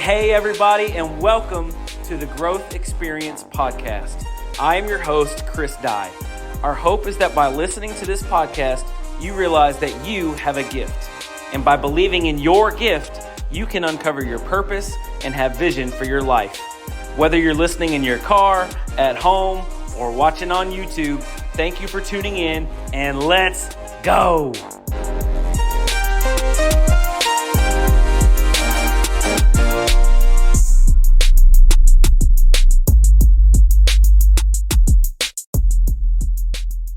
Hey everybody, and welcome to the Growth Experience Podcast. I am your host, Chris Dye. Our hope is that by listening to this podcast, you realize that you have a gift. And by believing in your gift, you can uncover your purpose and have vision for your life. Whether you're listening in your car, at home, or watching on YouTube, thank you for tuning in, and let's go!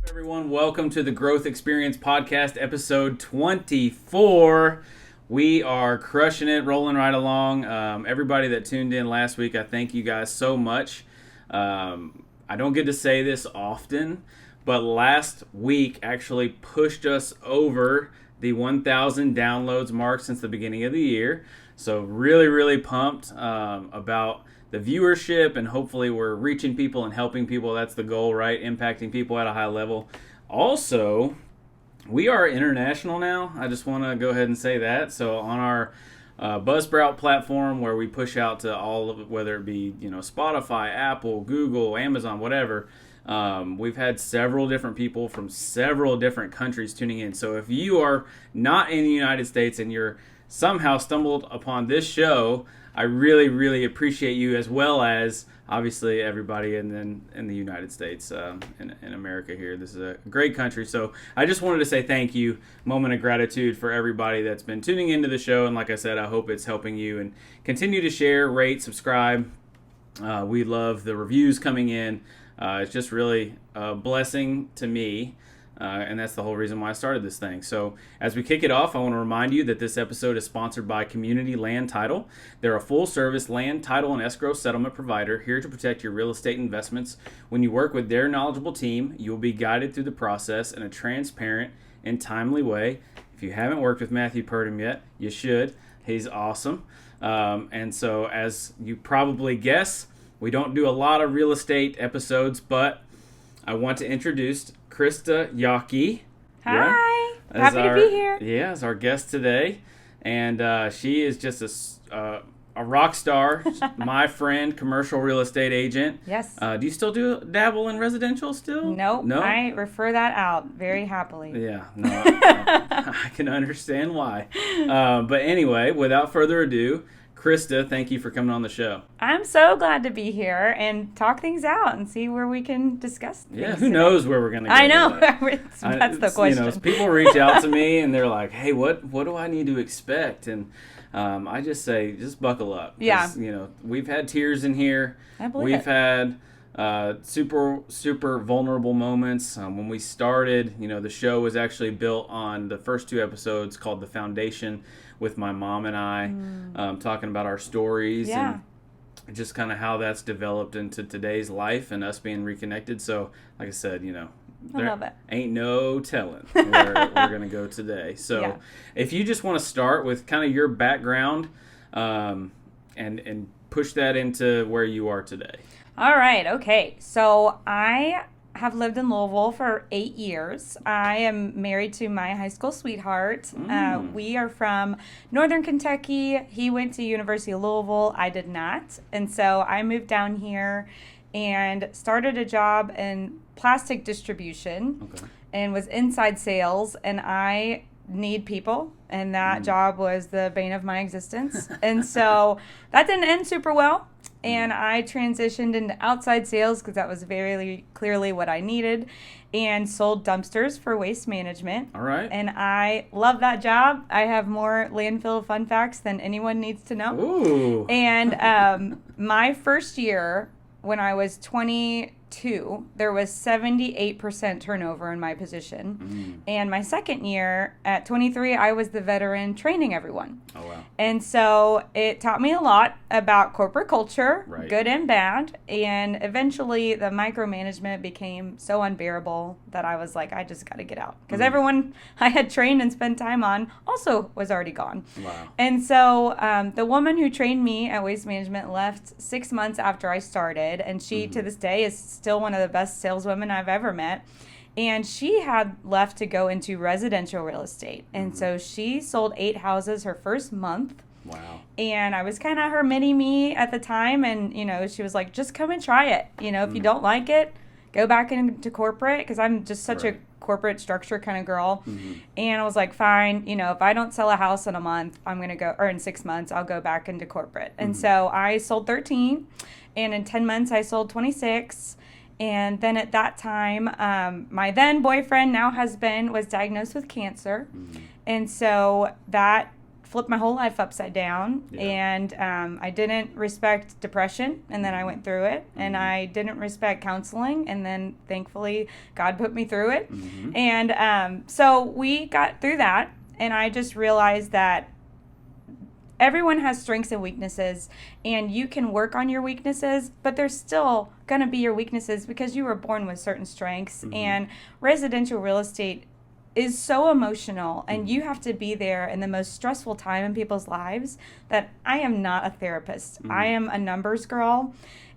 Everyone, welcome to the Growth Experience Podcast, episode 24. We are crushing it, rolling right along. Everybody that tuned in last week, I thank you guys so much. I don't get to say this often, but last week actually pushed us over the 1,000 downloads mark since the beginning of the year. So really pumped about the viewership, and hopefully we're reaching people and helping people. That's the goal, right? Impacting people at a high level. Also, we are international now. I just want to go ahead and say that. So on our Buzzsprout platform, where we push out to all of it, whether it be Spotify, Apple, Google, Amazon, whatever, we've had several different people from several different countries tuning in. So if you are not in the United States and you're somehow stumbled upon this show, I really appreciate you, as well as obviously everybody in the United States, in America here. This is a great country. So I just wanted to say thank you, moment of gratitude for everybody that's been tuning into the show. And like I said, I hope it's helping you, and continue to share, rate, subscribe. We love the reviews coming in. It's just really a blessing to me. And that's the whole reason why I started this thing. So as we kick it off, I want to remind you that this episode is sponsored by Community Land Title. They're a full-service land, title, and escrow settlement provider here to protect your real estate investments. When you work with their knowledgeable team, you will be guided through the process in a transparent and timely way. If you haven't worked with Matthew Purdom yet, you should. He's awesome. And so as you probably guess, we don't do a lot of real estate episodes, but I want to introduce Krista Yockey. Hi. Happy to be here. Yeah, as our guest today. And she is just a rock star, my friend, commercial real estate agent. Yes. Do you still dabble in residential still? Nope. No? I refer that out very happily. Yeah. No, I can understand why. But anyway, without further ado, Krista, thank you for coming on the show. I'm so glad to be here and talk things out and see where we can discuss things. Yeah, who knows where we're going to go. I know. That's the question. People reach out to me and they're like, hey, what do I need to expect? And I just say, just buckle up. Yeah. We've had tears in here. I believe We've had super vulnerable moments. When we started, the show was actually built on the first two episodes called The Foundation, with my mom and I, talking about our stories and just kind of how that's developed into today's life and us being reconnected. So, like I said, I love it. Ain't no telling where we're going to go today. So, if you just want to start with kind of your background and push that into where you are today. All right. Okay. So I have lived in Louisville for 8 years. I am married to my high school sweetheart. We are from Northern Kentucky. He went to University of Louisville. I did not. And so I moved down here and started a job in plastic distribution and was inside sales. And I need people, and that job was the bane of my existence. And so that didn't end super well. And I transitioned into outside sales because that was very clearly what I needed, and sold dumpsters for waste management. All right. And I love that job. I have more landfill fun facts than anyone needs to know. Ooh. And my first year, when I was 22, there was 78% turnover in my position. And my second year, at 23, I was the veteran training everyone. Oh, wow. And so it taught me a lot about corporate culture, right, good and bad. And eventually the micromanagement became so unbearable that I was like, I just got to get out. Because everyone I had trained and spent time on also was already gone. Wow. And so the woman who trained me at Waste Management left 6 months after I started. And she, to this day, is still one of the best saleswomen I've ever met. And she had left to go into residential real estate. And so she sold 8 houses her first month. Wow. And I was kind of her mini-me at the time. And, she was like, just come and try it. If you don't like it, go back into corporate, because I'm just such a corporate structure kind of girl. And I was like, fine, if I don't sell a house in a month, I'm going to go, or in 6 months, I'll go back into corporate. And so I sold 13, and in 10 months, I sold 26. And then at that time, my then boyfriend, now husband, was diagnosed with cancer. And so that flipped my whole life upside down. And I didn't respect depression, and then I went through it. And I didn't respect counseling, and then thankfully God put me through it. And so we got through that, and I just realized that everyone has strengths and weaknesses, and you can work on your weaknesses, but there's still going to be your weaknesses because you were born with certain strengths. And residential real estate is so emotional, and you have to be there in the most stressful time in people's lives. That I am not a therapist. I am a numbers girl,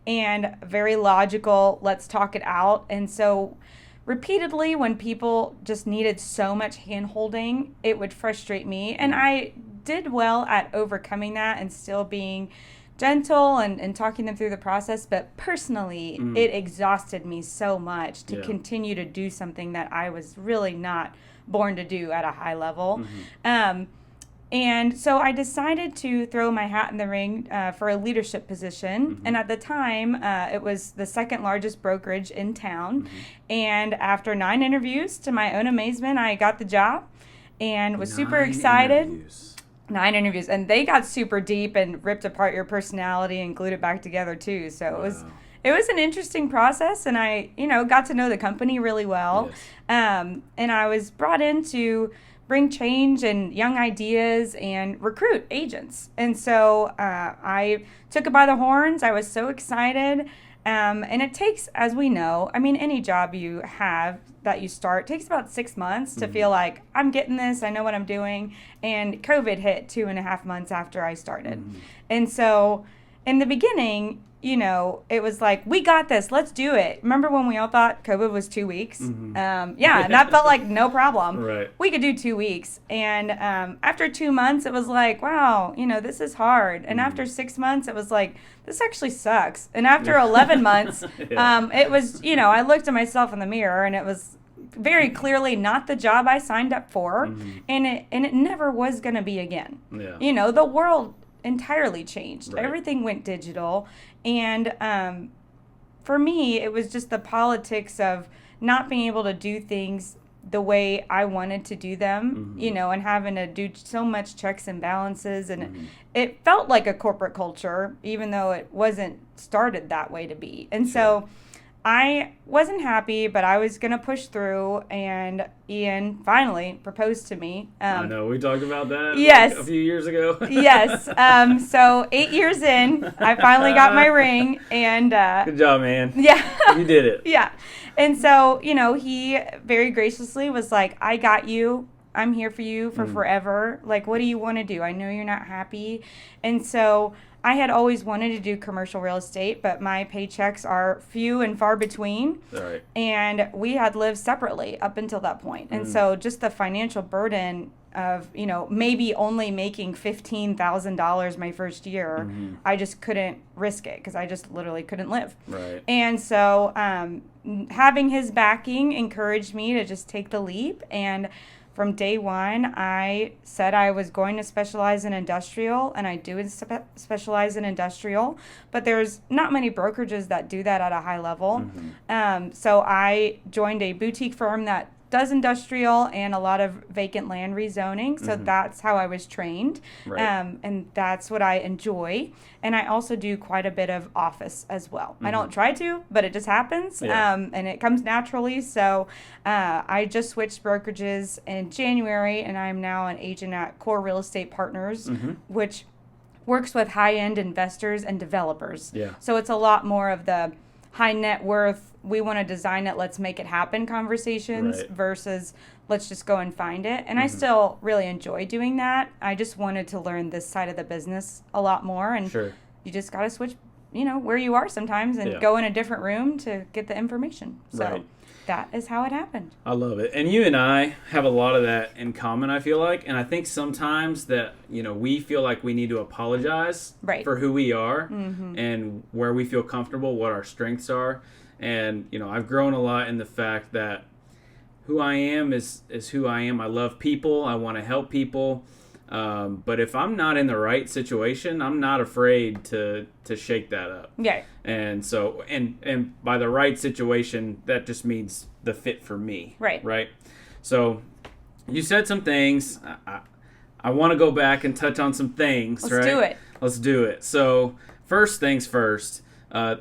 and very logical, let's talk it out. And so repeatedly, when people just needed so much hand-holding, it would frustrate me. And I did well at overcoming that and still being gentle and talking them through the process. But personally, it exhausted me so much to continue to do something that I was really not born to do at a high level. And so I decided to throw my hat in the ring for a leadership position. And at the time, it was the second largest brokerage in town. And after 9 interviews, to my own amazement, I got the job and was super excited. 9 interviews. And they got super deep and ripped apart your personality and glued it back together too. So it was an interesting process, and I, got to know the company really well. And I was brought in to bring change and young ideas and recruit agents. And so I took it by the horns. I was so excited. And it takes, as we know, any job you have that you start takes about 6 months to feel like I'm getting this, I know what I'm doing. And COVID hit 2.5 months after I started. And so in the beginning, it was like, we got this, let's do it. Remember when we all thought COVID was 2 weeks? And that felt like no problem. We could do 2 weeks. And after 2 months, it was like, wow, this is hard. And after 6 months, it was like, this actually sucks. And after 11 months, it was, I looked at myself in the mirror, and it was very clearly not the job I signed up for. And it never was going to be again. The world entirely changed. Everything went digital. And for me, it was just the politics of not being able to do things the way I wanted to do them, and having to do so much checks and balances. And it felt like a corporate culture, even though it wasn't started that way to be. And so I wasn't happy, but I was going to push through, and Ian finally proposed to me. I know, we talked about that a few years ago. So 8 years in, I finally got my ring, and good job, man. You did it. And so, he very graciously was like, I got you. I'm here for you for forever. Like, what do you want to do? I know you're not happy. And so I had always wanted to do commercial real estate, but my paychecks are few and far between. And we had lived separately up until that point. And so just the financial burden of, maybe only making $15,000 my first year, I just couldn't risk it because I just literally couldn't live. And so having his backing encouraged me to just take the leap. And from day one, I said I was going to specialize in industrial, and I do specialize in industrial, but there's not many brokerages that do that at a high level. So I joined a boutique firm that does industrial and a lot of vacant land rezoning. So that's how I was trained. And that's what I enjoy. And I also do quite a bit of office as well. I don't try to, but it just happens. And it comes naturally. So I just switched brokerages in January, and I'm now an agent at Core Real Estate Partners, which works with high-end investors and developers. So it's a lot more of the high net worth, we want to design it, let's make it happen conversations versus let's just go and find it. And I still really enjoy doing that. I just wanted to learn this side of the business a lot more. And you just got to switch where you are sometimes and go in a different room to get the information. So that is how it happened. I love it. And you and I have a lot of that in common, I feel like. And I think sometimes that, we feel like we need to apologize for who we are and where we feel comfortable, what our strengths are. And, I've grown a lot in the fact that who I am is who I am. I love people. I want to help people. But if I'm not in the right situation, I'm not afraid to shake that up. Yeah. And so, and by the right situation, that just means the fit for me. Right. Right. So you said some things. I want to go back and touch on some things. Let's do it. Let's do it. So first things first,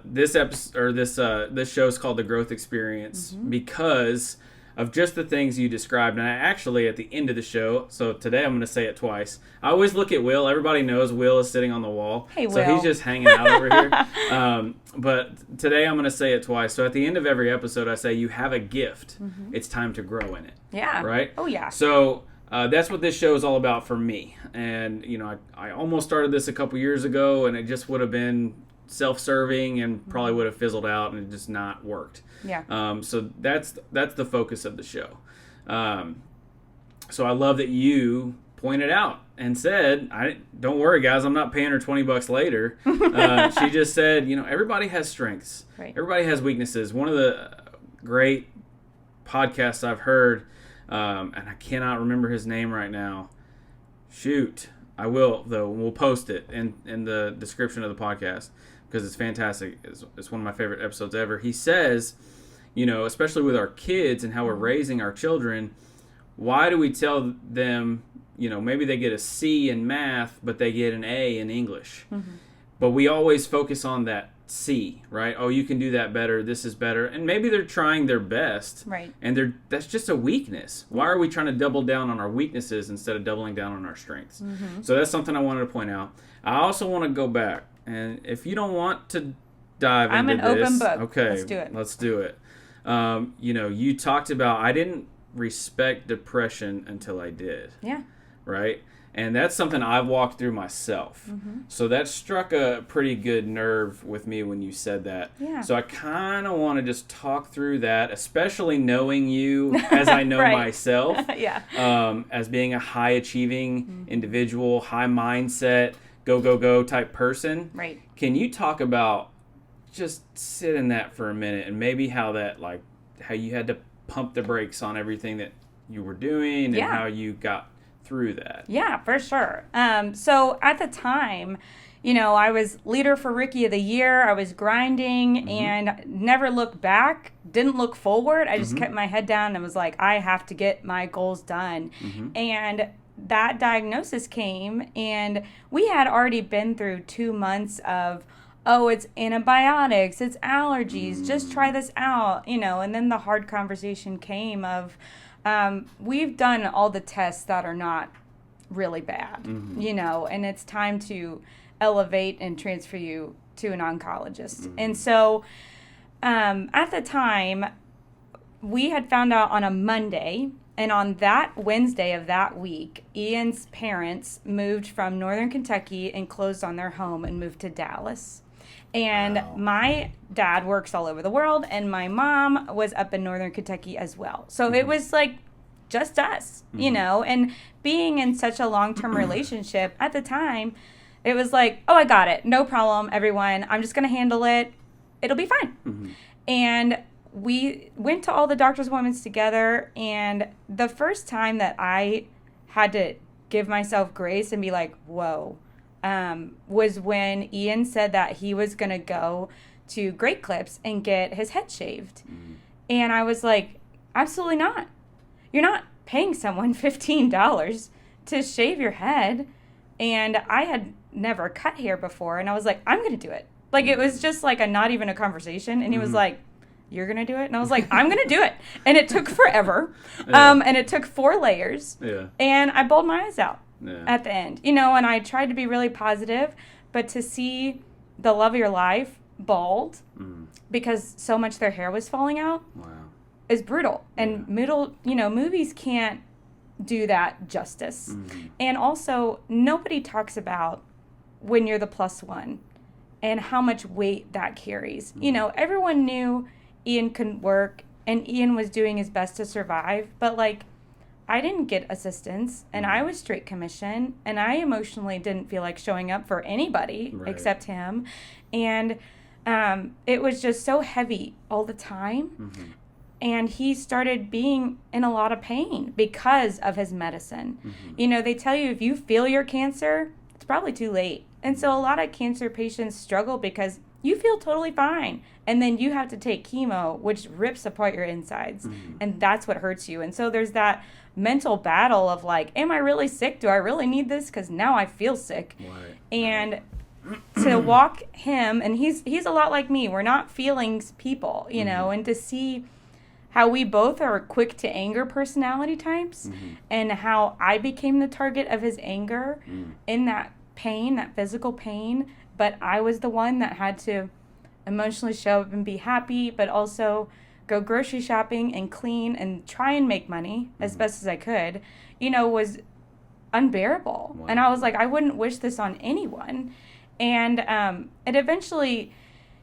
this episode or this show is called The Growth Experience because of just the things you described. And I actually, at the end of the show, so today I'm going to say it twice. I always look at Will. Everybody knows Will is sitting on the wall. Hey, Will. So he's just hanging out over here. But today I'm going to say it twice. So at the end of every episode, I say, you have a gift. It's time to grow in it. Yeah. Right? Oh, yeah. So that's what this show is all about for me. And, I almost started this a couple years ago, and it just would have been self-serving and probably would have fizzled out and it just not worked. Yeah. So that's the focus of the show. So I love that you pointed out and said, don't worry guys, I'm not paying her $20 later. She just said, everybody has strengths. Right. Everybody has weaknesses. One of the great podcasts I've heard, and I cannot remember his name right now. Shoot. I will, though. We'll post it in the description of the podcast because it's fantastic. It's one of my favorite episodes ever. He says, especially with our kids and how we're raising our children, why do we tell them, maybe they get a C in math, but they get an A in English? But we always focus on that C, right? Oh, you can do that better. This is better. And maybe they're trying their best. Right. And that's just a weakness. Why are we trying to double down on our weaknesses instead of doubling down on our strengths? So that's something I wanted to point out. I also want to go back. And if you don't want to dive I'm into an this, open book. okay, Let's do it. You talked about I didn't respect depression until I did. Yeah. Right? And that's something I've walked through myself. So that struck a pretty good nerve with me when you said that. Yeah. So I kind of want to just talk through that, especially knowing you as I know myself. Yeah. As being a high achieving individual, high mindset, go type person. Right. Can you talk about just sit in that for a minute and maybe how you had to pump the brakes on everything that you were doing and how you got through that? Yeah, for sure. So at the time, I was leader for Rookie of the Year. I was grinding and never looked back, didn't look forward. I just kept my head down and was like, I have to get my goals done. And that diagnosis came, and we had already been through 2 months of, it's antibiotics, it's allergies, just try this out, and then the hard conversation came of, we've done all the tests that are not really bad, and it's time to elevate and transfer you to an oncologist. And so at the time, we had found out on a Monday, and on that Wednesday of that week, Ian's parents moved from Northern Kentucky and closed on their home and moved to Dallas. And my dad works all over the world, and my mom was up in Northern Kentucky as well. So it was like just us, and being in such a long-term relationship at the time, it was like, I got it. No problem, everyone. I'm just going to handle it. It'll be fine. And we went to all the doctor's appointments together, and the first time that I had to give myself grace and be like, whoa, was when Ian said that he was going to go to Great Clips and get his head shaved. And I was like, absolutely not. You're not paying someone $15 to shave your head. And I had never cut hair before, and I was like, I'm going to do it. Like, it was just like not even a conversation. And he was like, you're going to do it? And I was like, I'm going to do it. And it took forever. And it took 4 layers. And I bawled my eyes out at the end. And I tried to be really positive. But to see the love of your life bald because so much their hair was falling out is brutal. And movies can't do that justice. And also, nobody talks about when you're the plus one and how much weight that carries. You know, everyone knew Ian couldn't work and Ian was doing his best to survive, but like, I didn't get assistance and I was straight commission and I emotionally didn't feel like showing up for anybody except him. And it was just so heavy all the time. And he started being in a lot of pain because of his medicine. You know, they tell you if you feel your cancer, it's probably too late. And so a lot of cancer patients struggle because you feel totally fine. And then you have to take chemo, which rips apart your insides. And that's what hurts you. And so there's that mental battle of like, am I really sick? Do I really need this? Because now I feel sick. And to walk him, and he's a lot like me. We're not feelings people, you know, and to see how we both are quick to anger personality types and how I became the target of his anger in that pain, that physical pain. But I was the one that had to emotionally show up and be happy, but also go grocery shopping and clean and try and make money as best as I could, you know, was unbearable. And I was like, I wouldn't wish this on anyone. And it eventually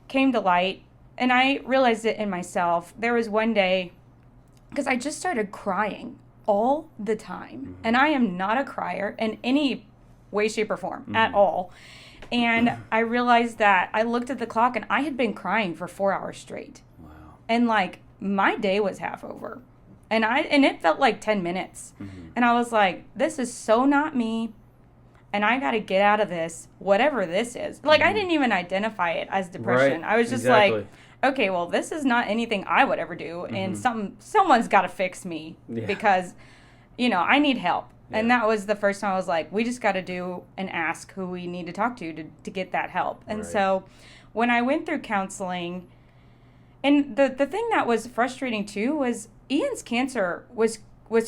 came to light, and I realized it in myself. There was one day, because I just started crying all the time. And I am not a crier in any way, shape, or form at all. And I realized that I looked at the clock and I had been crying for 4 hours straight. And like my day was half over. And it felt like 10 minutes. And I was like, this is so not me. And I got to get out of this, whatever this is. Like I didn't even identify it as depression. I was just like, okay, well, this is not anything I would ever do. And someone's got to fix me because, you know, I need help. And that was the first time I was like, we just got to do and ask who we need to talk to get that help. And so when I went through counseling, and the thing that was frustrating too was Ian's cancer was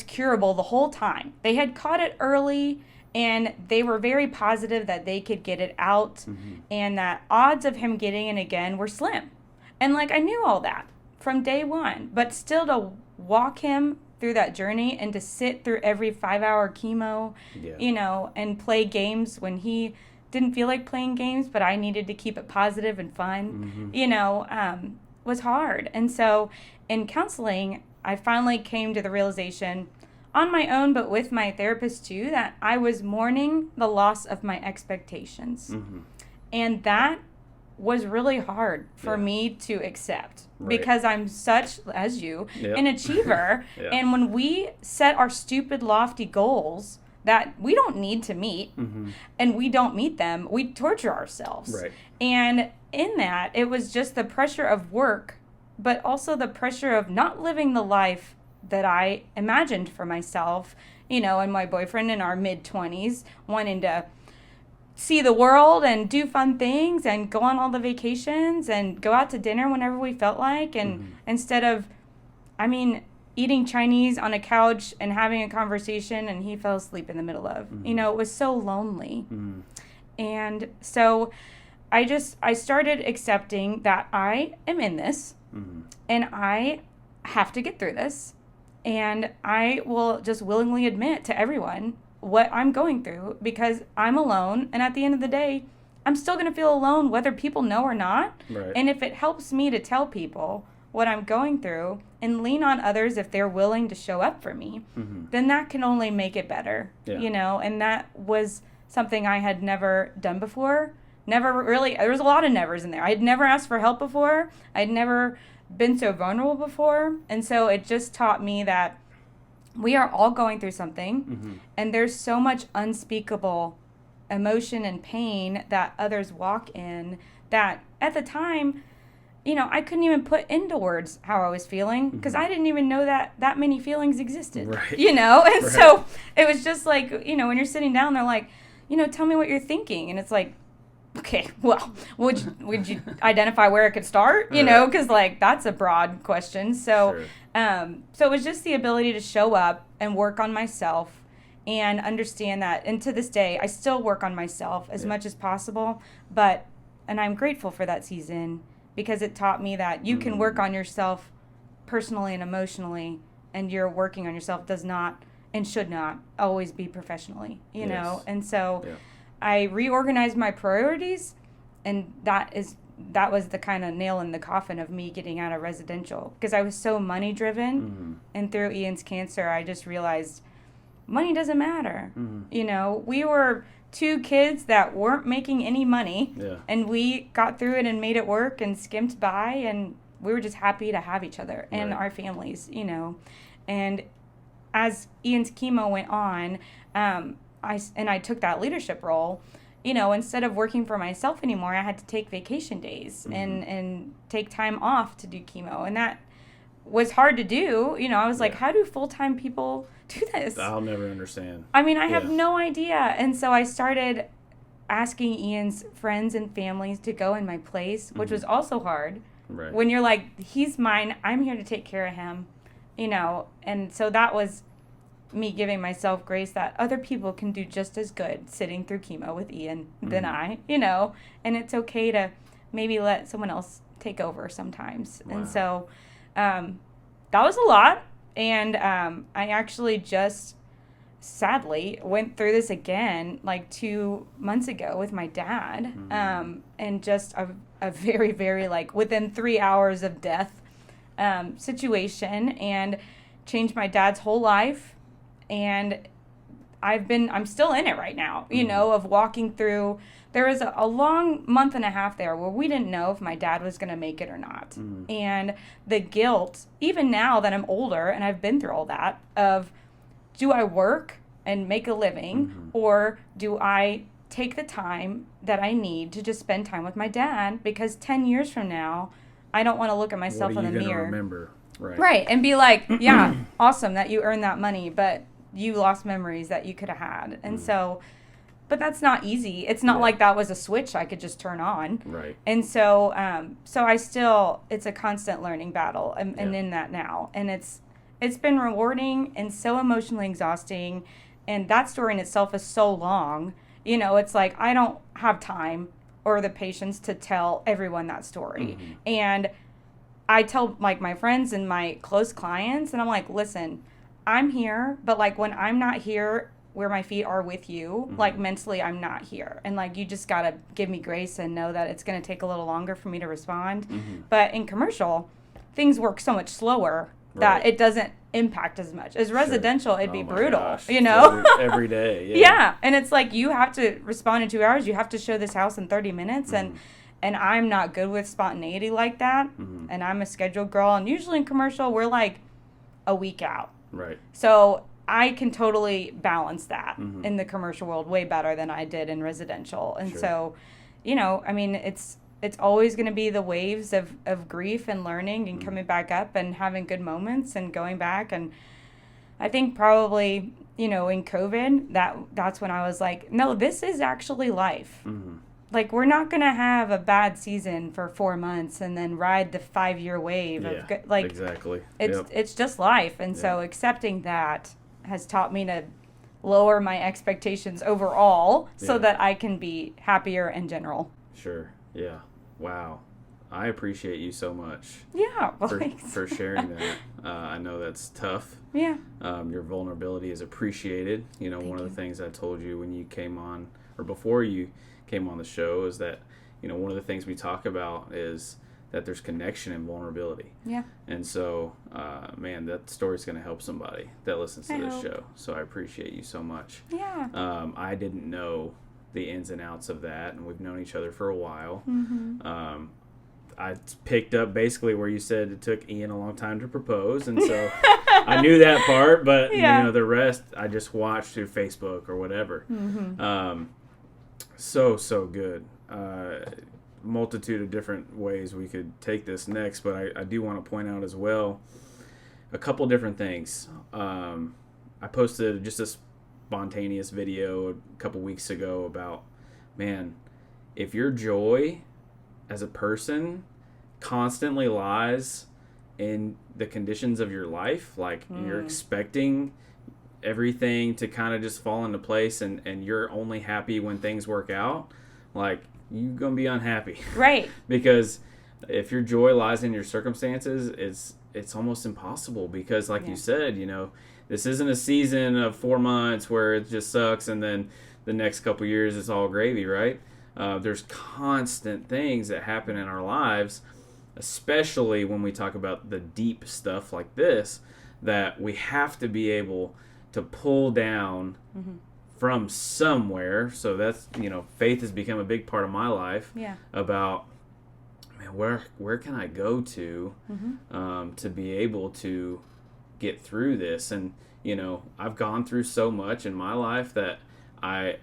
curable the whole time. They had caught it early and they were very positive that they could get it out and that odds of him getting it again were slim. And like I knew all that from day one, but still to walk him through that journey and to sit through every 5-hour chemo, you know, and play games when he didn't feel like playing games, but I needed to keep it positive and fun, you know, was hard. And so in counseling, I finally came to the realization on my own, but with my therapist too, that I was mourning the loss of my expectations. And that was really hard for me to accept because I'm such, as you, an achiever. And when we set our stupid, lofty goals that we don't need to meet and we don't meet them, we torture ourselves. And in that, it was just the pressure of work, but also the pressure of not living the life that I imagined for myself, you know, and my boyfriend in our mid-20s wanting to see the world and do fun things and go on all the vacations and go out to dinner whenever we felt like. And instead of, I mean, eating Chinese on a couch and having a conversation and he fell asleep in the middle of, you know, it was so lonely. And so I started accepting that I am in this and I have to get through this. And I will just willingly admit to everyone what I'm going through because I'm alone. And at the end of the day, I'm still going to feel alone whether people know or not. And if it helps me to tell people what I'm going through and lean on others if they're willing to show up for me, then that can only make it better, you know. And that was something I had never done before. Never really, there was a lot of nevers in there. I had never asked for help before. I'd never been so vulnerable before. And so it just taught me that we are all going through something and there's so much unspeakable emotion and pain that others walk in that at the time, you know, I couldn't even put into words how I was feeling because I didn't even know that many feelings existed, you know? And so it was just like, you know, when you're sitting down, they're like, you know, tell me what you're thinking. And it's like, okay, well, would you identify where it could start? You know, because like that's a broad question. So, so it was just the ability to show up and work on myself and understand that. And to this day, I still work on myself as much as possible. And I'm grateful for that season because it taught me that you can work on yourself personally and emotionally, and your working on yourself does not and should not always be professionally, you know? And so I reorganized my priorities and that was the kind of nail in the coffin of me getting out of residential, because I was so money driven. And through Ian's cancer, I just realized money doesn't matter. We were 2 kids that weren't making any money, and we got through it and made it work and skimped by, and we were just happy to have each other and our families, and as Ian's chemo went on, I took that leadership role. Instead of working for myself anymore, I had to take vacation days and take time off to do chemo. And that was hard to do. I was like, how do full-time people do this? I'll never understand. I mean, I have no idea. And so I started asking Ian's friends and families to go in my place, which was also hard. Right. When you're like, he's mine, I'm here to take care of him, And so that was me giving myself grace that other people can do just as good sitting through chemo with Ian than I, and it's okay to maybe let someone else take over sometimes. Wow. And so that was a lot. And I actually just sadly went through this again like 2 months ago with my dad, and just a very, very like within 3 hours of death situation, and changed my dad's whole life. And I'm still in it right now, of walking through. There was a long month and a half there where we didn't know if my dad was going to make it or not. And the guilt, even now that I'm older and I've been through all that, of do I work and make a living, or do I take the time that I need to just spend time with my dad? Because 10 years from now, I don't want to look at myself in the mirror. Remember? Right, and be like, yeah, awesome that you earned that money, but you lost memories that you could have had. And so, but that's not easy. It's not like that was a switch I could just turn on. Right. And so, it's a constant learning battle, and in that now. And it's been rewarding and so emotionally exhausting. And that story in itself is so long. It's like I don't have time or the patience to tell everyone that story. And I tell like my friends and my close clients, and I'm like, listen, I'm here, but like when I'm not here where my feet are with you, like mentally I'm not here. And like you just got to give me grace and know that it's going to take a little longer for me to respond. But in commercial, things work so much slower that it doesn't impact as much. As residential, it'd be brutal, gosh. Every day. Yeah. And it's like you have to respond in 2 hours. You have to show this house in 30 minutes. And I'm not good with spontaneity like that. And I'm a scheduled girl. And usually in commercial, we're like a week out. Right. So I can totally balance that in the commercial world way better than I did in residential. And so, I mean, it's always going to be the waves of grief and learning and coming back up and having good moments and going back. And I think probably, in COVID, that's when I was like, no, this is actually life. Like, we're not going to have a bad season for 4 months and then ride the 5-year wave. Exactly. It's just life. And so accepting that has taught me to lower my expectations overall so that I can be happier in general. Sure. Yeah. Wow. I appreciate you so much. Yeah. Well, for sharing that. I know that's tough. Yeah. Your vulnerability is appreciated. One of the things I told you when you came on, or before you came on the show, is that one of the things we talk about is that there's connection and vulnerability. Yeah. And so man, that story's going to help somebody that listens to this show. So I appreciate you so much. Yeah. I didn't know the ins and outs of that, and we've known each other for a while. I picked up basically where you said it took Ian a long time to propose, and so I knew that part, but the rest I just watched through Facebook or whatever. So good. Multitude of different ways we could take this next, but I do want to point out as well a couple different things. I posted just a spontaneous video a couple weeks ago about, man, if your joy as a person constantly lies in the conditions of your life, like you're expecting everything to kind of just fall into place and you're only happy when things work out, like you're going to be unhappy. Right. Because if your joy lies in your circumstances, it's almost impossible because like you said, this isn't a season of 4 months where it just sucks and then the next couple years it's all gravy, right? There's constant things that happen in our lives, especially when we talk about the deep stuff like this, that we have to be able to pull down from somewhere. So that's, faith has become a big part of my life. Yeah. About, man, where can I go to be able to get through this? And, I've gone through so much in my life that I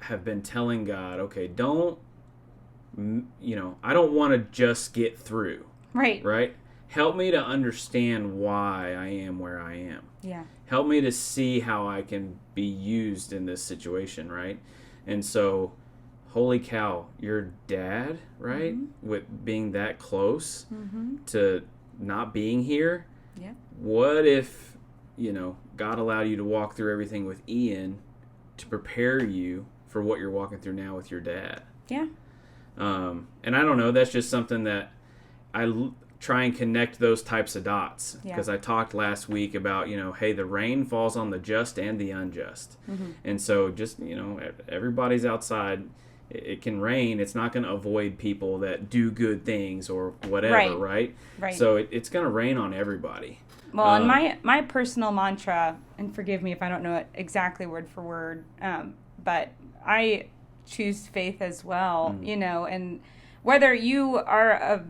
have been telling God, okay, I don't want to just get through. Right? Help me to understand why I am where I am. Yeah. Help me to see how I can be used in this situation, right? And so, holy cow, your dad, right? With being that close to not being here. Yeah. What if, God allowed you to walk through everything with Ian to prepare you for what you're walking through now with your dad? Yeah. And I don't know, that's just something that I try and connect those types of dots, because I talked last week about, hey, the rain falls on the just and the unjust. And so just, everybody's outside. It can rain. It's not going to avoid people that do good things or whatever, right? So it's going to rain on everybody. Well, and my personal mantra, and forgive me if I don't know it exactly word for word, but I choose faith as well, and whether you are a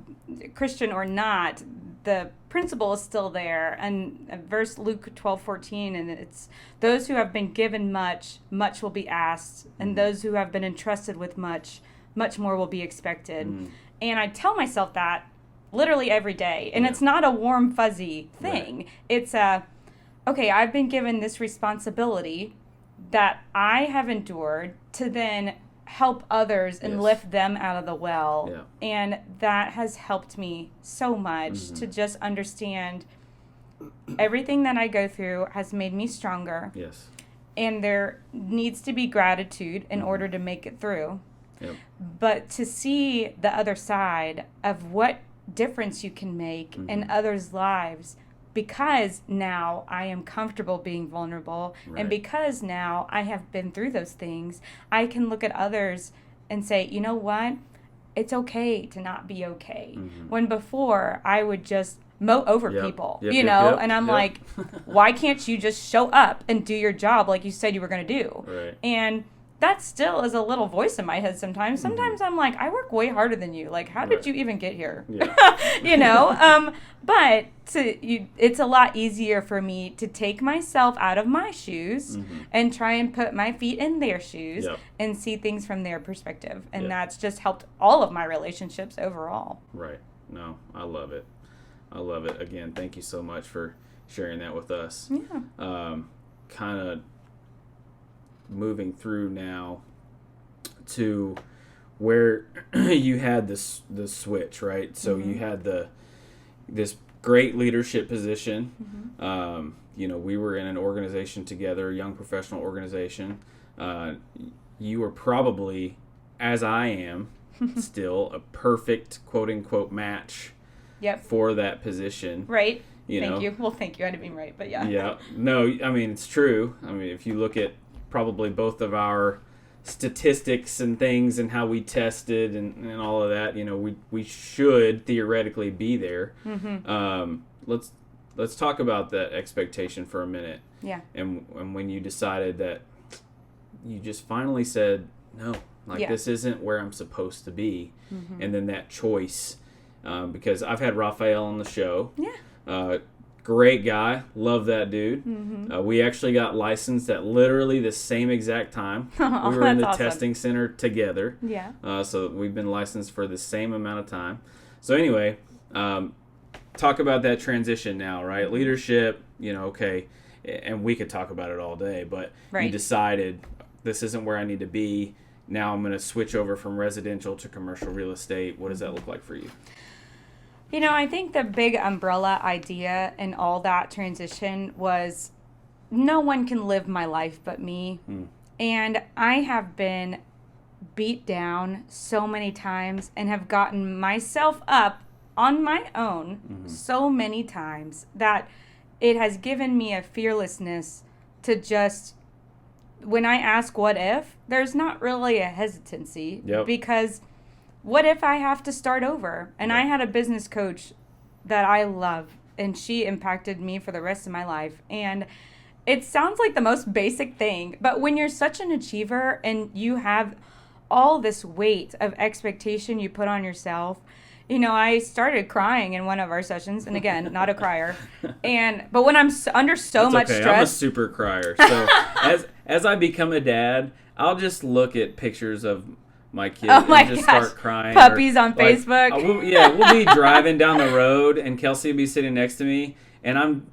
Christian or not, the principle is still there. And verse Luke 12:14, and it's those who have been given much, much will be asked, and those who have been entrusted with much, much more will be expected. And I tell myself that literally every day, and it's not a warm, fuzzy thing. It's okay, I've been given this responsibility that I have endured to then help others and lift them out of the well. And that has helped me so much to just understand everything that I go through has made me stronger. And there needs to be gratitude in order to make it through. But to see the other side of what difference you can make in others' lives, because now I am comfortable being vulnerable, and because now I have been through those things, I can look at others and say, you know what? It's okay to not be okay. When before, I would just mow over people, and I'm like, why can't you just show up and do your job like you said you were going to do? And that still is a little voice in my head sometimes. Sometimes I'm like, I work way harder than you. Like, how did you even get here? But it's a lot easier for me to take myself out of my shoes and try and put my feet in their shoes and see things from their perspective. And that's just helped all of my relationships overall. Right. No, I love it. Again, thank you so much for sharing that with us. Kind of moving through now to where you had the switch, right? So you had this great leadership position. We were in an organization together, a young professional organization. You were probably, as I am, still a perfect quote unquote match for that position. Right. Thank you. Well, thank you. I didn't mean right, but yeah. Yeah. No, I mean, it's true. I mean, if you look at probably both of our statistics and things and how we tested and all of that, we should theoretically be there. Let's talk about that expectation for a minute. And when you decided that you just finally said, no, this isn't where I'm supposed to be. And then that choice, because I've had Raphael on the show. Great guy. Love that dude. We actually got licensed at literally the same exact time. We were in the testing center together. So we've been licensed for the same amount of time. So anyway, talk about that transition now, right? Leadership, okay, and we could talk about it all day, but you decided this isn't where I need to be. Now I'm going to switch over from residential to commercial real estate. What does that look like for you? I think the big umbrella idea in all that transition was no one can live my life but me. And I have been beat down so many times and have gotten myself up on my own so many times that it has given me a fearlessness to just when I ask what if, there's not really a hesitancy. Yep. Because what if I have to start over? And I had a business coach that I love, and she impacted me for the rest of my life. And it sounds like the most basic thing, but when you're such an achiever and you have all this weight of expectation you put on yourself, I started crying in one of our sessions, and again, not a crier. But when I'm under so That's much okay. stress, I'm a super crier. So as I become a dad, I'll just look at pictures of my kids and just start crying. Puppies on Facebook. We'll be driving down the road, and Kelsey will be sitting next to me, and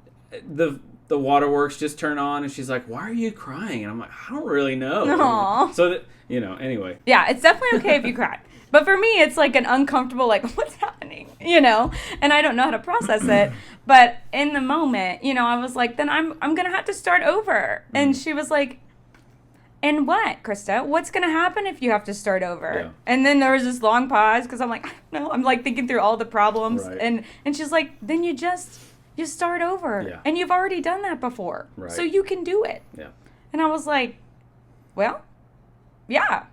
the waterworks just turn on, and she's like, "Why are you crying?" And I'm like, "I don't really know." Aww. So anyway. Yeah, it's definitely okay if you cry. But for me, it's like an uncomfortable, like, what's happening, and I don't know how to process it. But in the moment, I was like, then I'm going to have to start over. And she was like, and what, Krista? What's going to happen if you have to start over? Yeah. And then there was this long pause because I'm like, I don't know. I'm like thinking through all the problems. Right. And she's like, then you start over. Yeah. And you've already done that before. Right. So you can do it. Yeah. And I was like, well, yeah.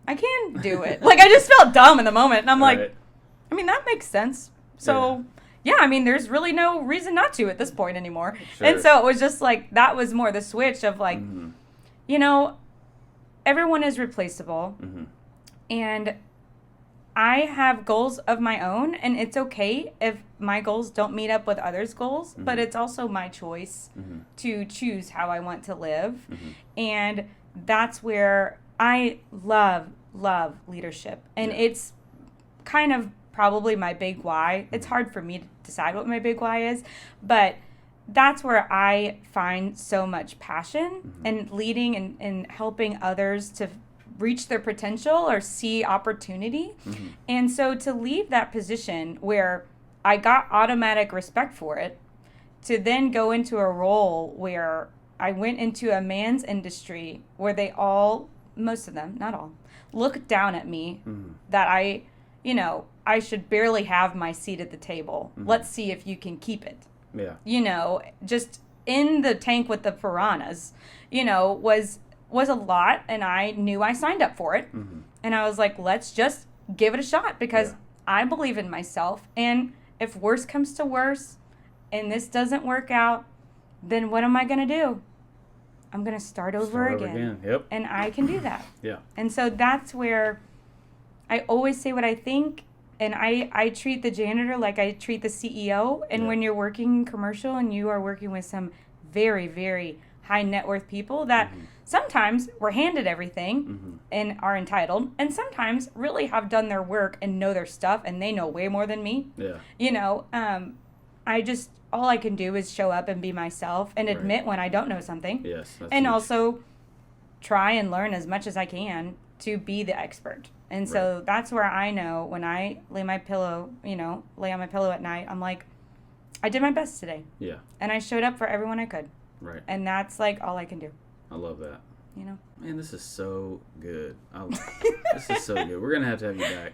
I can do it. Like, I just felt dumb in the moment. And I'm like, I mean, that makes sense. So, yeah, I mean, there's really no reason not to at this point anymore. Sure. And so it was just like, that was more the switch of like, everyone is replaceable. Mm-hmm. And I have goals of my own. And it's okay if my goals don't meet up with others' goals. Mm-hmm. But it's also my choice to choose how I want to live. Mm-hmm. And that's where I love leadership, and it's kind of probably my big why. It's hard for me to decide what my big why is, but that's where I find so much passion in leading and helping others to reach their potential or see opportunity. Mm-hmm. And so to leave that position where I got automatic respect for it, to then go into a role where I went into a man's industry where they all, most of them, not all, look down at me that I should barely have my seat at the table. Mm-hmm. Let's see if you can keep it. Yeah. Just in the tank with the piranhas, was a lot, and I knew I signed up for it. Mm-hmm. And I was like, let's just give it a shot because I believe in myself. And if worse comes to worse and this doesn't work out, then what am I going to do? I'm going to start over again. Yep. And I can do that. Yeah. And so that's where I always say what I think, and I treat the janitor like I treat the CEO. And when you're working in commercial and you are working with some very, very high net worth people that sometimes were handed everything and are entitled, and sometimes really have done their work and know their stuff, and they know way more than me. Yeah. All I can do is show up and be myself and admit when I don't know something. Yes. And huge. Also try and learn as much as I can to be the expert. And so that's where I know when I lay on my pillow at night, I'm like, I did my best today. Yeah. And I showed up for everyone I could. Right. And that's like all I can do. I love that. Man, this is so good. This is so good. We're going to have you back.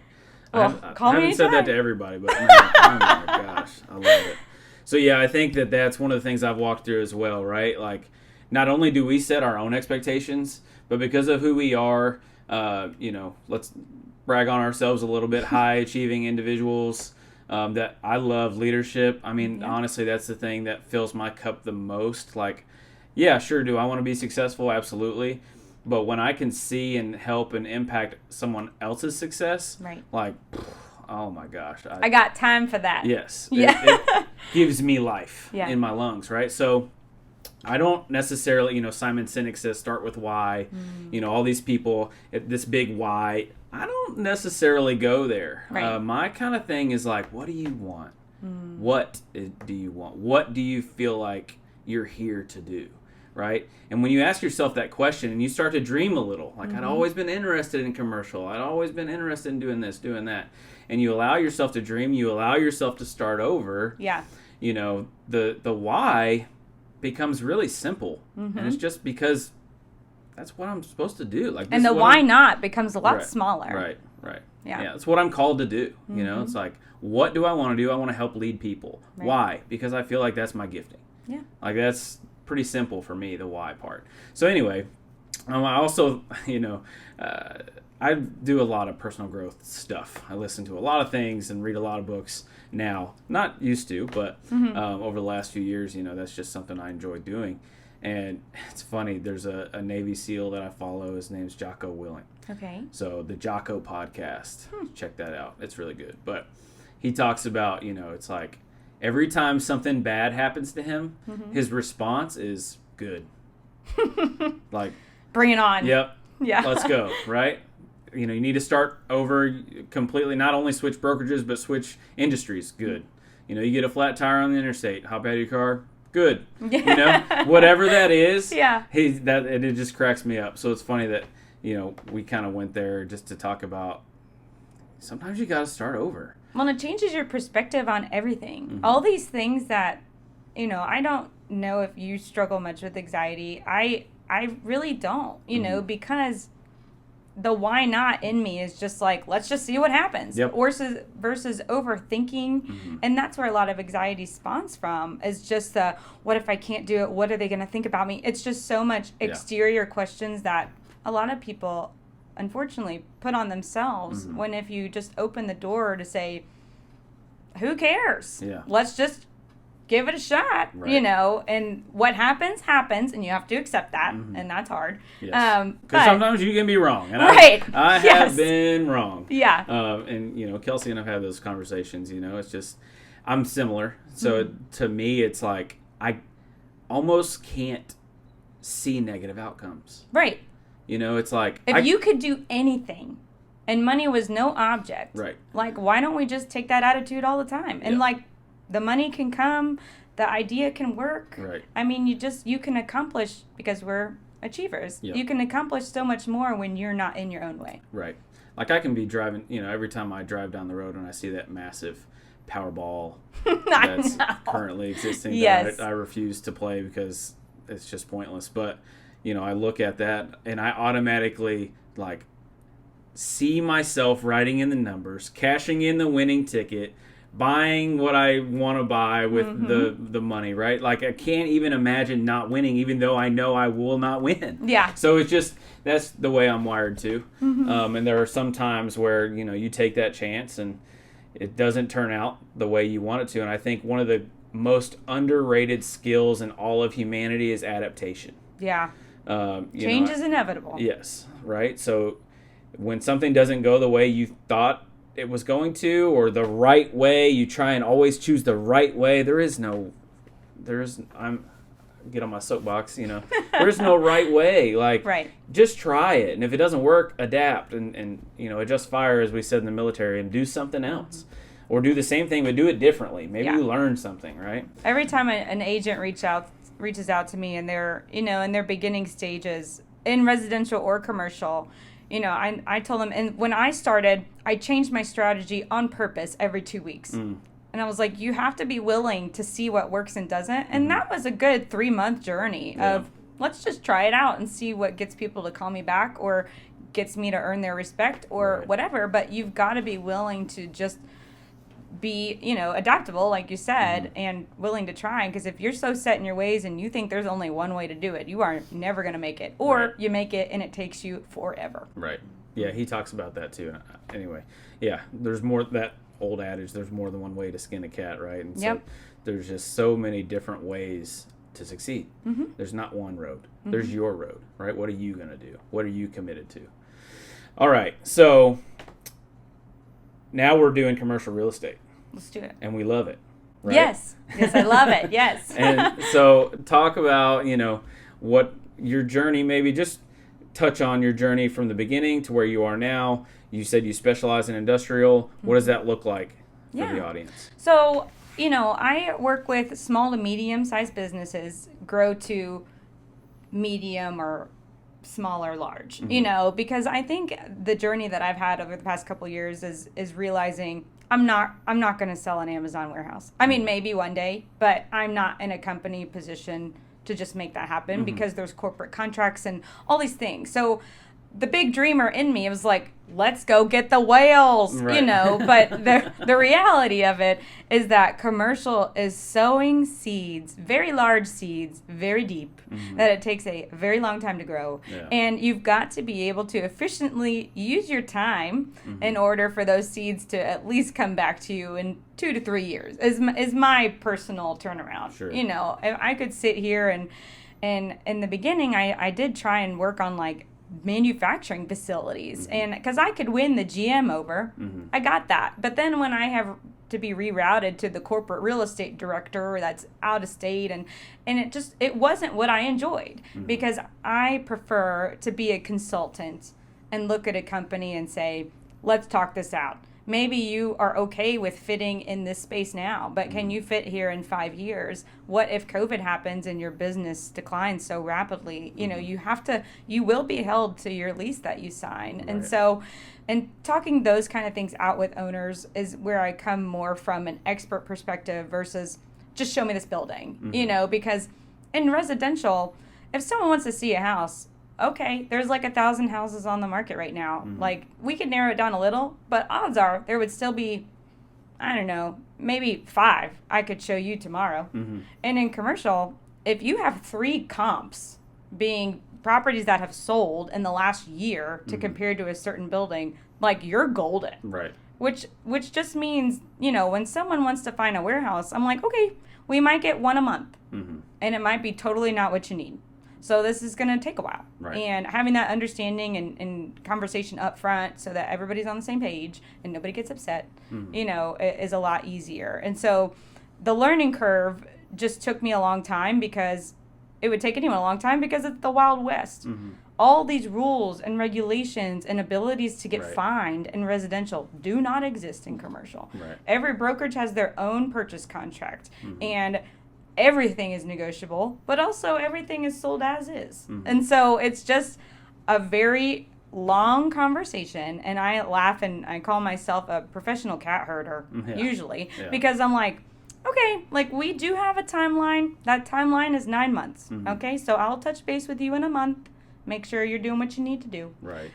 Well, I haven't said that to everybody, but man, oh my gosh, I love it. So, yeah, I think that's one of the things I've walked through as well, right? Like, not only do we set our own expectations, but because of who we are, let's brag on ourselves a little bit, high-achieving individuals, that I love leadership. I mean, honestly, that's the thing that fills my cup the most. Like, yeah, sure, do I want to be successful? Absolutely. But when I can see and help and impact someone else's success, like, oh my gosh. I got time for that. Yes. Yeah. It gives me life in my lungs, right? So I don't necessarily, Simon Sinek says start with why, all these people, this big why. I don't necessarily go there. Right. My kind of thing is like, what do you want? What do you want? What do you feel like you're here to do? Right? And when you ask yourself that question and you start to dream a little, like I'd always been interested in commercial. I'd always been interested in doing this, doing that. And you allow yourself to dream, you allow yourself to start over. Yeah. The why becomes really simple. And it's just because that's what I'm supposed to do. Like, and the why not becomes a lot smaller. Right. Yeah. It's what I'm called to do. It's like, what do I want to do? I want to help lead people. Right. Why? Because I feel like that's my gifting. Yeah. Like, that's pretty simple for me, the why part. So anyway, I also, I do a lot of personal growth stuff. I listen to a lot of things and read a lot of books now. Not used to, but over the last few years, that's just something I enjoy doing. And it's funny, there's a Navy SEAL that I follow. His name's Jocko Willing. Okay. So the Jocko podcast, check that out. It's really good. But he talks about, it's like every time something bad happens to him, his response is good. Like, bring it on. Yep. Yeah. Let's go, right? You need to start over completely, not only switch brokerages, but switch industries. Good. You get a flat tire on the interstate, hop out of your car. Good. Whatever that is. Yeah. It just cracks me up. So it's funny that, we kind of went there just to talk about sometimes you got to start over. Well, it changes your perspective on everything. All these things that, I don't know if you struggle much with anxiety. I really don't, because the why not in me is just like, let's just see what happens. Yep. Versus overthinking. And that's where a lot of anxiety spawns from, is just the, what if I can't do it? What are they going to think about me? It's just so much exterior questions that a lot of people, unfortunately, put on themselves, when if you just open the door to say, who cares? Yeah. Let's just give it a shot, right. And what happens, and you have to accept that, and that's hard. Yes. Because sometimes you can be wrong. And right. I have been wrong. Yeah. And, Kelsey and I've had those conversations, it's just, I'm similar. So to me, it's like, I almost can't see negative outcomes. Right. It's like... If you could do anything and money was no object, right. like, why don't we just take that attitude all the time? And, the money can come, the idea can work. Right. I mean, you can accomplish, because we're achievers, you can accomplish so much more when you're not in your own way. Right. Like, I can be driving, every time I drive down the road and I see that massive Powerball that's currently existing that I refuse to play because it's just pointless. But, I look at that and I automatically, see myself writing in the numbers, cashing in the winning ticket, buying what I want to buy with the money, right? Like, I can't even imagine not winning, even though I know I will not win. Yeah. So it's just, that's the way I'm wired too. And there are some times where, you take that chance and it doesn't turn out the way you want it to. And I think one of the most underrated skills in all of humanity is adaptation. Yeah. Change is inevitable. Yes. Right. So when something doesn't go the way you thought it was going to, or the right way, you try and always choose the right way. I'm get on my soapbox, there's no right way. Just try it. And if it doesn't work, adapt and adjust fire, as we said in the military, and do something else. Or do the same thing, but do it differently. Maybe you learn something, right? Every time an agent reaches out to me and they're, in their beginning stages in residential or commercial, I told them, and when I started, I changed my strategy on purpose every 2 weeks. And I was like, you have to be willing to see what works and doesn't. And that was a good 3-month journey of, let's just try it out and see what gets people to call me back or gets me to earn their respect or whatever. But you've got to be willing to just be, adaptable, like you said, and willing to try. Because if you're so set in your ways and you think there's only one way to do it, you are never going to make it. Or you make it and it takes you forever. Right. Yeah, he talks about that too. Anyway, there's more, that old adage, there's more than one way to skin a cat, right? And so there's just so many different ways to succeed. There's not one road. There's your road, right? What are you going to do? What are you committed to? All right. So now we're doing commercial real estate. Let's do it. And we love it. Right? Yes, I love it. Yes. And so talk about, what your journey, maybe just touch on your journey from the beginning to where you are now. You said you specialize in industrial. What does that look like for the audience? So, I work with small to medium-sized businesses grow to medium or small or large, because I think the journey that I've had over the past couple of years is realizing I'm not going to sell an Amazon warehouse. I mean, maybe one day, but I'm not in a company position to just make that happen because there's corporate contracts and all these things. So the big dreamer in me was like, let's go get the whales, Right. but the reality of it is that commercial is sowing seeds, very large seeds, very deep, that it takes a very long time to grow. Yeah. And you've got to be able to efficiently use your time in order for those seeds to at least come back to you in 2 to 3 years is my personal turnaround. Sure. If I could sit here and in the beginning, I did try and work on like manufacturing facilities, and because I could win the GM over, I got that. But then when I have to be rerouted to the corporate real estate director that's out of state, and it wasn't what I enjoyed, because I prefer to be a consultant and look at a company and say, let's talk this out. Maybe you are okay with fitting in this space now, but can you fit here in 5 years? What if COVID happens and your business declines so rapidly? You will be held to your lease that you sign. Right. And so, and talking those kind of things out with owners is where I come more from an expert perspective versus just show me this building, because in residential, if someone wants to see a house, okay, there's like 1,000 houses on the market right now. Like, we could narrow it down a little, but odds are there would still be, I don't know, maybe 5 I could show you tomorrow. And in commercial, if you have 3 comps being properties that have sold in the last year to compare to a certain building, like, you're golden. Right. Which just means, when someone wants to find a warehouse, I'm like, okay, we might get 1 a month. And it might be totally not what you need. So this is going to take a while. Right. And having that understanding and conversation up front so that everybody's on the same page and nobody gets upset, is a lot easier. And so the learning curve just took me a long time, because it would take anyone a long time, because it's the Wild West. All these rules and regulations and abilities to get fined in residential do not exist in commercial. Right. Every brokerage has their own purchase contract. And everything is negotiable, but also everything is sold as is. And so it's just a very long conversation, and I laugh and I call myself a professional cat herder, usually, because I'm like, okay, like, we do have a timeline. That timeline is 9 months. Okay, so I'll touch base with you in a month, make sure you're doing what you need to do. Right.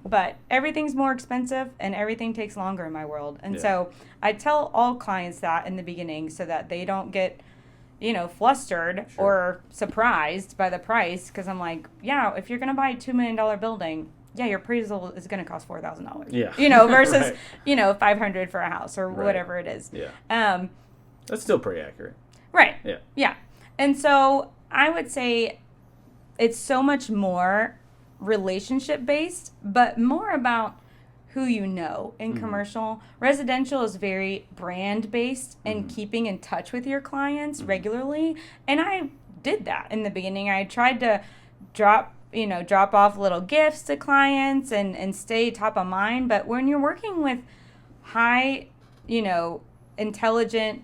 But everything's more expensive and everything takes longer in my world. And so I tell all clients that in the beginning so that they don't get flustered or surprised by the price, because I'm like, yeah, if you're going to buy a $2 million building, yeah, your appraisal is going to cost $4,000. Yeah. Versus, $500 for a house or whatever it is. Yeah. That's still pretty accurate. Right. Yeah. Yeah. And so I would say it's so much more relationship based, but more about who you know in commercial. Residential is very brand based and keeping in touch with your clients regularly. And I did that in the beginning. I tried to drop off little gifts to clients and stay top of mind. But when you're working with high, intelligent,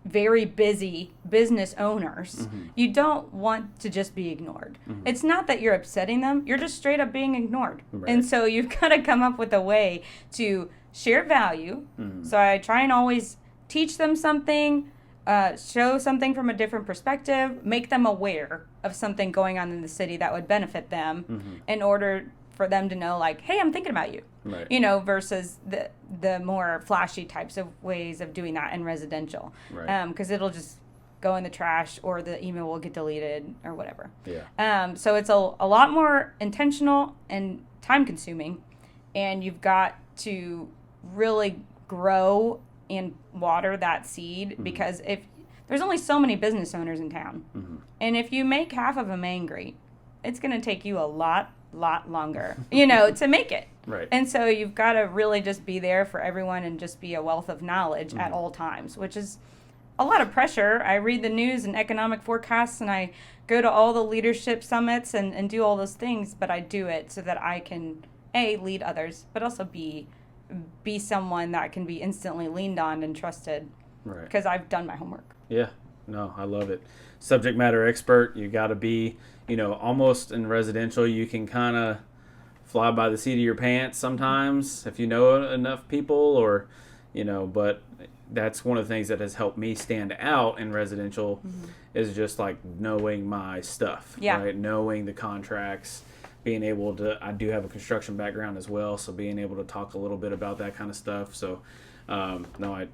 very busy business owners, you don't want to just be ignored. It's not that you're upsetting them, you're just straight up being ignored. Right. And so you've got to come up with a way to share value. So I try and always teach them something, show something from a different perspective, make them aware of something going on in the city that would benefit them in order for them to know, like, hey, I'm thinking about you. Right. Versus the more flashy types of ways of doing that in residential. Right. Because it'll just go in the trash or the email will get deleted or whatever. Yeah. So it's a lot more intentional and time consuming, and you've got to really grow and water that seed, because if there's only so many business owners in town, and if you make half of them angry, it's going to take you a lot longer, to make it. Right. And so you've got to really just be there for everyone and just be a wealth of knowledge at all times, which is a lot of pressure. I read the news and economic forecasts, and I go to all the leadership summits and do all those things, but I do it so that I can, A, lead others, but also be someone that can be instantly leaned on and trusted. Right. Because I've done my homework. Yeah. No, I love it. Subject matter expert. You got to be, almost in residential, you can kind of fly by the seat of your pants sometimes if you know enough people, or, but that's one of the things that has helped me stand out in residential is just like knowing my stuff, right? Knowing the contracts, being able to, I do have a construction background as well, so being able to talk a little bit about that kind of stuff. So, no, I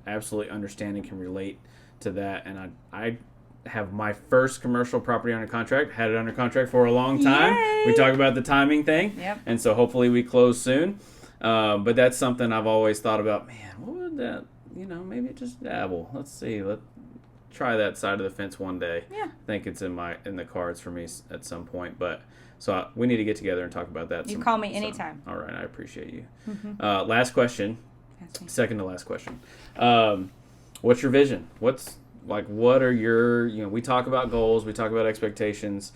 absolutely understand and can relate to that. And I have my first commercial property under contract, had it under contract for a long time. Yay! We talk about the timing thing. Yep. And so hopefully we close soon. But that's something I've always thought about, man, what would that, maybe just dabble. Let's see. Let's try that side of the fence one day. Yeah. I think it's in the cards for me at some point. But so we need to get together and talk about that. You call me anytime. All right. I appreciate you. Mm-hmm. Last question. Second to last question. What's your vision? What are your, we talk about goals, we talk about expectations,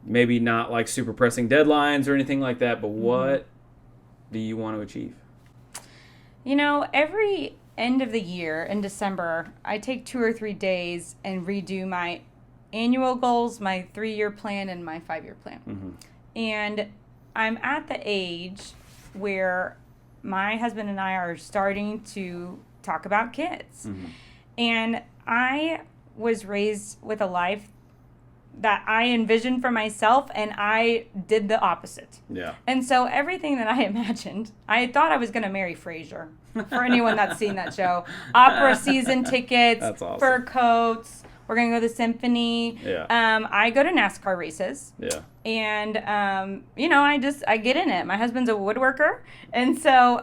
maybe not like super pressing deadlines or anything like that, but what do you want to achieve? Every end of the year in December, I take 2 or 3 days and redo my annual goals, my 3-year plan, and my 5-year plan. Mm-hmm. And I'm at the age where my husband and I are starting to talk about kids. Mm-hmm. And I was raised with a life that I envisioned for myself, and I did the opposite. Yeah. And so everything that I imagined, I thought I was going to marry Frasier. For anyone that's seen that show, opera season tickets, That's awesome. fur coats. We're going to go to the symphony. Yeah. I go to NASCAR races. Yeah. And, I get in it. My husband's a woodworker. And so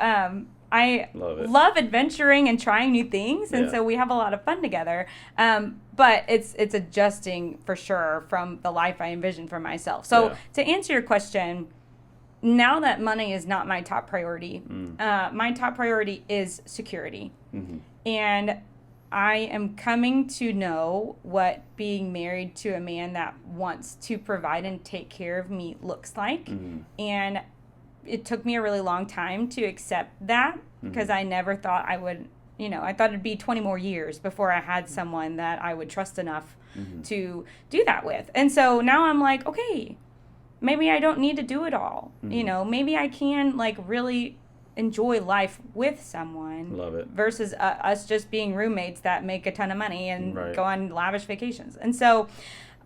I love adventuring and trying new things. And so we have a lot of fun together. But it's adjusting for sure from the life I envisioned for myself. So to answer your question, now that money is not my top priority, my top priority is security. Mm-hmm. And I am coming to know what being married to a man that wants to provide and take care of me looks like. Mm-hmm. And it took me a really long time to accept that because I never thought I would, I thought it'd be 20 more years before I had someone that I would trust enough to do that with. And so now I'm like, okay, maybe I don't need to do it all. Maybe I can really enjoy life with someone. Love it. Versus us just being roommates that make a ton of money and go on lavish vacations. And so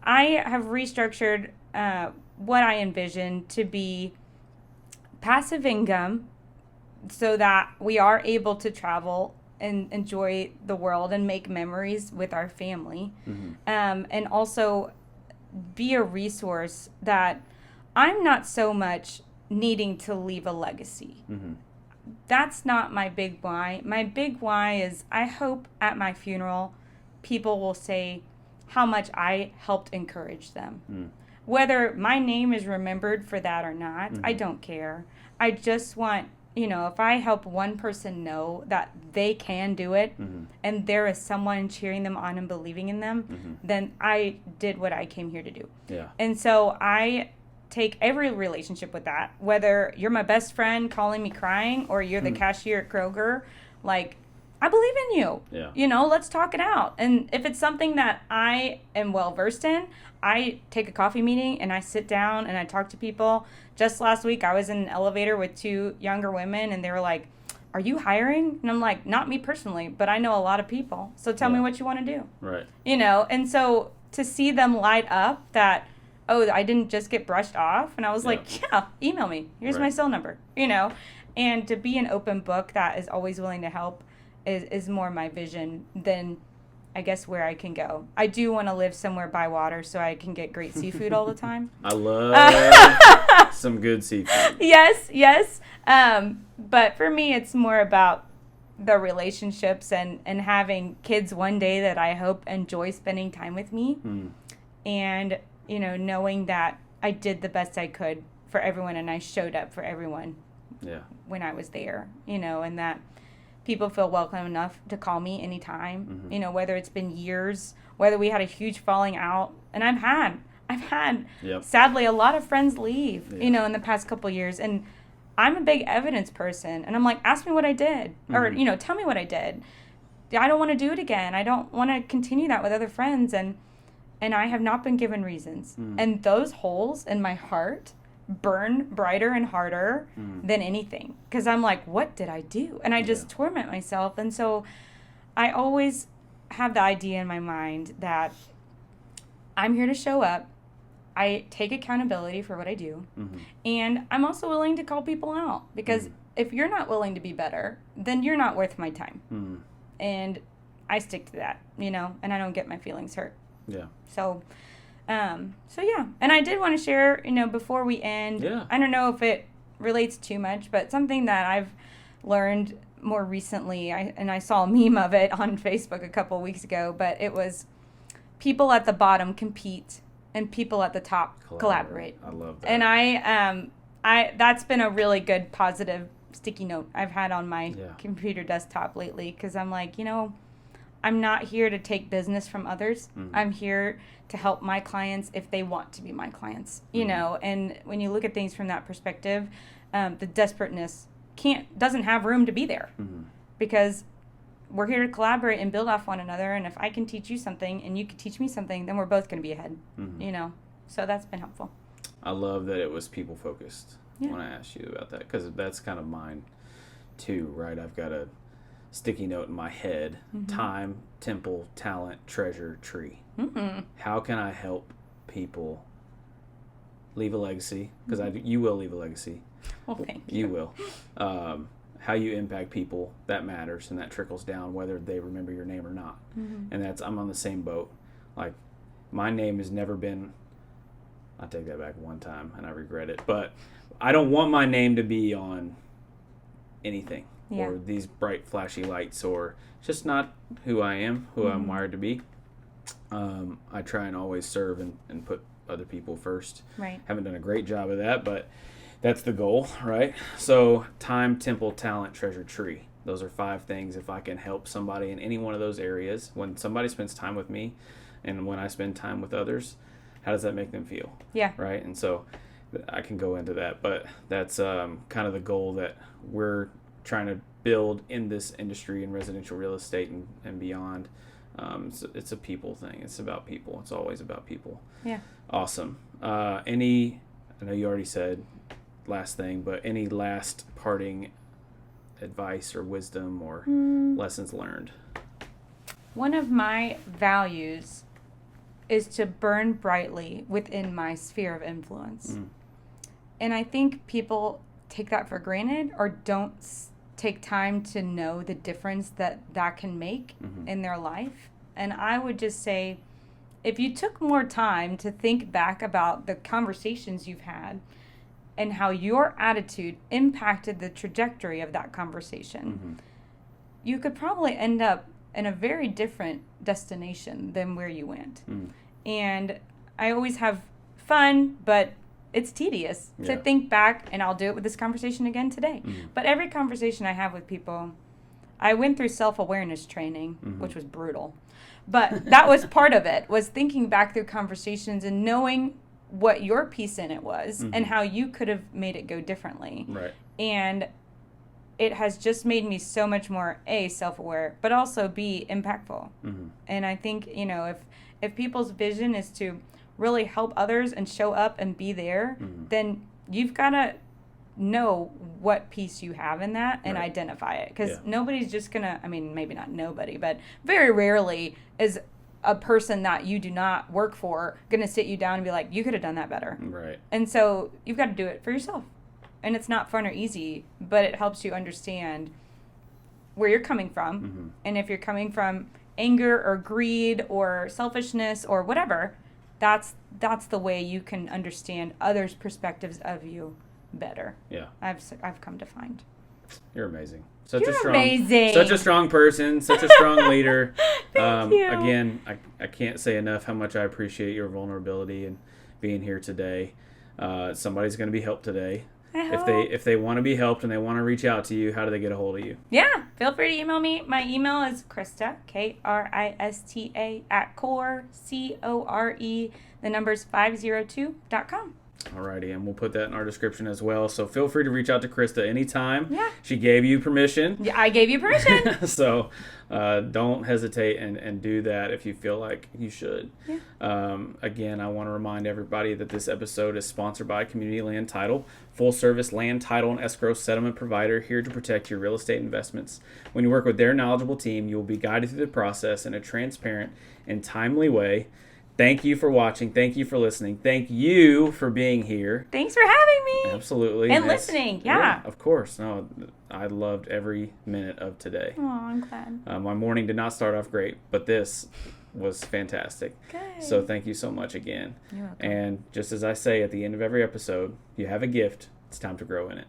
I have restructured what I envision to be passive income so that we are able to travel and enjoy the world and make memories with our family. And also be a resource that I'm not so much needing to leave a legacy. That's not my big why. My big why is I hope at my funeral people will say how much I helped encourage them. Whether my name is remembered for that or not, I don't care. I just want, if I help one person know that they can do it and there is someone cheering them on and believing in them, then I did what I came here to do. Yeah. And so I take every relationship with that, whether you're my best friend calling me crying or you're the cashier at Kroger, I believe in you. Yeah. Let's talk it out. And if it's something that I am well versed in, I take a coffee meeting and I sit down and I talk to people. Just last week, I was in an elevator with 2 younger women and they were like, "Are you hiring?" And I'm like, "Not me personally, but I know a lot of people. So tell me what you want to do." Right. And so to see them light up that, oh, I didn't just get brushed off. And I was like, email me. Here's my cell number, And to be an open book that is always willing to help is more my vision than, I guess, where I can go. I do want to live somewhere by water so I can get great seafood all the time. I love some good seafood. Yes. But for me, it's more about the relationships and having kids one day that I hope enjoy spending time with me. And knowing that I did the best I could for everyone and I showed up for everyone when I was there, and that people feel welcome enough to call me anytime, whether it's been years, whether we had a huge falling out. And I've had sadly, a lot of friends leave, in the past couple of years. And I'm a big evidence person. And I'm like, ask me what I did or, tell me what I did. I don't want to do it again. I don't want to continue that with other friends. And I have not been given reasons. And those holes in my heart burn brighter and harder than anything. Because I'm like, what did I do? And I just torment myself. And so I always have the idea in my mind that I'm here to show up. I take accountability for what I do. Mm-hmm. And I'm also willing to call people out because if you're not willing to be better, then you're not worth my time. Mm-hmm. And I stick to that, and I don't get my feelings hurt. Yeah. So yeah. And I did want to share, before we end, I don't know if it relates too much, but something that I've learned more recently, I saw a meme of it on Facebook a couple of weeks ago, but it was people at the bottom compete and people at the top collaborate. I love that. And I that's been a really good positive sticky note I've had on my computer desktop lately, because I'm like, I'm not here to take business from others. Mm-hmm. I'm here to help my clients if they want to be my clients, and when you look at things from that perspective, the desperateness doesn't have room to be there, because we're here to collaborate and build off one another. And if I can teach you something and you can teach me something, then we're both going to be ahead, so that's been helpful. I love that it was people focused when I asked you about that, because that's kind of mine too, right? I've got a sticky note in my head: time, temple, talent, treasure, tree. How can I help people leave a legacy? Because you will leave a legacy. Well, thank you. You will. How you impact people, that matters, and that trickles down whether they remember your name or not. And I'm on the same boat. Like, my name has never been, I take that back one time and I regret it, but I don't want my name to be on anything or these bright flashy lights, or just not who I am, who I'm wired to be. I try and always serve and put other people first. Right. Haven't done a great job of that, but that's the goal, right? So time, temple, talent, treasure, tree. Those are 5 things. If I can help somebody in any one of those areas, when somebody spends time with me and when I spend time with others, how does that make them feel? Yeah. Right? And so I can go into that, but that's kind of the goal that we're trying to build in this industry in residential real estate and beyond. So it's a people thing. It's about people. It's always about people. Yeah. Awesome. I know you already said last thing, but any last parting advice or wisdom or lessons learned? One of my values is to burn brightly within my sphere of influence. And I think people take that for granted or don't take time to know the difference that can make in their life. And I would just say, if you took more time to think back about the conversations you've had and how your attitude impacted the trajectory of that conversation, you could probably end up in a very different destination than where you went. And I always have fun, but it's tedious to think back, and I'll do it with this conversation again today. But every conversation I have with people, I went through self-awareness training, which was brutal. But that was part of it, was thinking back through conversations and knowing what your piece in it was and how you could have made it go differently. Right. And it has just made me so much more, A, self-aware, but also B, impactful. And I think, if people's vision is to really help others and show up and be there, then you've got to know what piece you have in that and identify it. Because nobody's just going to, maybe not nobody, but very rarely is a person that you do not work for going to sit you down and be like, you could have done that better. Right. And so you've got to do it for yourself. And it's not fun or easy, but it helps you understand where you're coming from. And if you're coming from anger or greed or selfishness or whatever, that's the way you can understand others' perspectives of you better. Yeah. I've come to find. You're amazing. Amazing. Such a strong person, such a strong leader. Thank you. Again, I can't say enough how much I appreciate your vulnerability and being here today. Somebody's going to be helped today. If they want to be helped and they want to reach out to you, how do they get a hold of you? Yeah, feel free to email me. My email is Krista, Krista, at core, CORE, the number's 502.com. Alrighty, and we'll put that in our description as well. So feel free to reach out to Krista anytime. Yeah. She gave you permission. Yeah, I gave you permission. So don't hesitate and do that if you feel like you should. Yeah. Again, I want to remind everybody that this episode is sponsored by Community Land Title, full-service land title and escrow settlement provider here to protect your real estate investments. When you work with their knowledgeable team, you will be guided through the process in a transparent and timely way Thank you for watching. Thank you for listening. Thank you for being here. Thanks for having me. Absolutely. And listening. Yeah. Of course. No, I loved every minute of today. Oh, I'm glad. My morning did not start off great, but this was fantastic. Good. So thank you so much again. You're welcome. And just as I say at the end of every episode, you have a gift. It's time to grow in it.